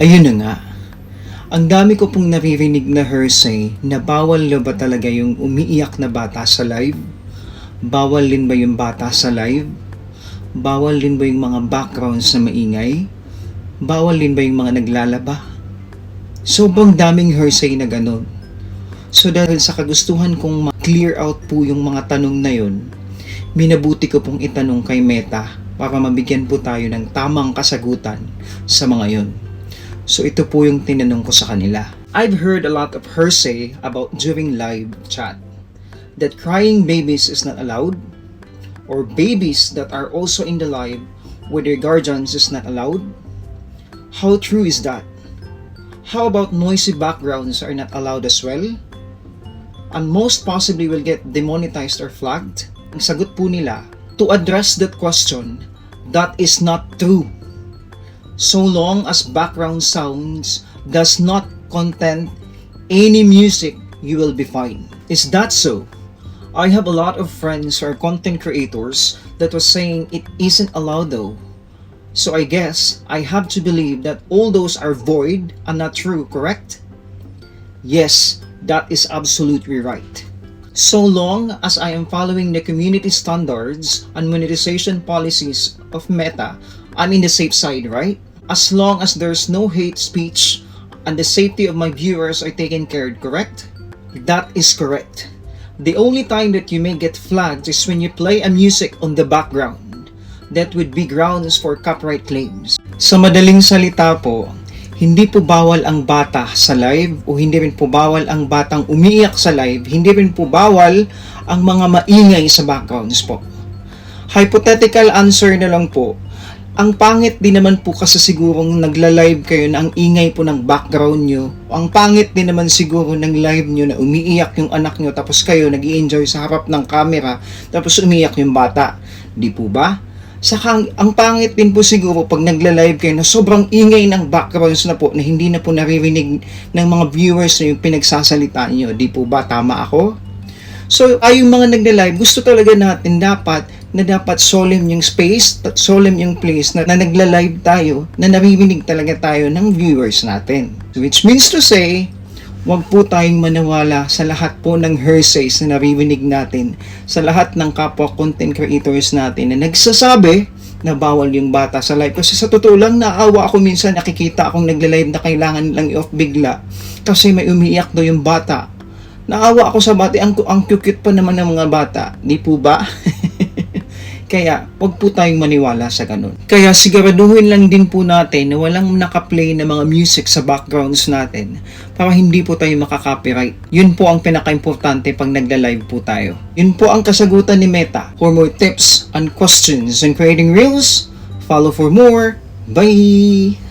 Ayun na nga, ang dami ko pong naririnig na hearsay na bawal na ba talaga yung umiiyak na bata sa live? Bawal din ba yung bata sa live? Bawal din ba yung mga backgrounds na maingay? Bawal din ba yung mga naglalaba? Sobrang daming hearsay na ganun. So dahil sa kagustuhan kong ma-clear out po yung mga tanong na yun, minabuti ko pong itanong kay Meta para mabigyan po tayo ng tamang kasagutan sa mga yun. So ito po yung tinanong ko sa kanila. I've heard a lot of hearsay about during live chat that crying babies is not allowed, or babies that are also in the live with their guardians is not allowed. How true is that? How about noisy backgrounds are not allowed as well? And most possibly will get demonetized or flagged? Ang sagot po nila, to address that question, that is not true. So long as background sounds does not contain any music, you will be fine. Is that so? I have a lot of friends who are content creators that was saying it isn't allowed though. So I guess I have to believe that all those are void and not true, correct? Yes, that is absolutely right. So long as I am following the community standards and monetization policies of Meta, I'm in the safe side, right? As long as there's no hate speech and the safety of my viewers are taken care of, correct? That is correct. The only time that you may get flagged is when you play a music on the background. That would be grounds for copyright claims. Sa madaling salita po, hindi po bawal ang bata sa live o hindi rin po bawal ang batang umiiyak sa live, hindi rin po bawal ang mga maingay sa backgrounds po. Hypothetical answer na lang po, ang pangit din naman po kasi sigurong nagla-live kayo na ang ingay po ng background nyo. Ang pangit din naman siguro ng live nyo na umiiyak yung anak nyo tapos kayo nag-i-enjoy sa harap ng camera tapos umiiyak yung bata. Di po ba? Saka ang pangit din po siguro pag nagla-live kayo na sobrang ingay ng backgrounds na po na hindi na po naririnig ng mga viewers na yung pinagsasalita nyo. Di po ba? Tama ako? So ay yung mga nagla-live, gusto talaga natin dapat solemn yung space, solemn yung place na nagla-live tayo, na naririnig talaga tayo ng viewers natin. Which means to say, wag po tayong maniwala sa lahat po ng hearsays na naririnig natin, sa lahat ng kapwa content creators natin na nagsasabi na bawal yung bata sa live. Kasi sa totoo lang, naawa ako minsan, nakikita akong nagla-live na kailangan nilang i-off bigla kasi may umiiyak daw yung bata. Naawa ako sa bata, ang cute pa naman ng mga bata, di po ba? Kaya, wag po tayong maniwala sa ganun. Kaya siguraduhin lang din po natin na walang nakaplay na mga music sa backgrounds natin para hindi po tayo makaka-copyright. Yun po ang pinaka-importante pag nagla-live po tayo. Yun po ang kasagutan ni Meta. For more tips and questions on creating reels, follow for more. Bye!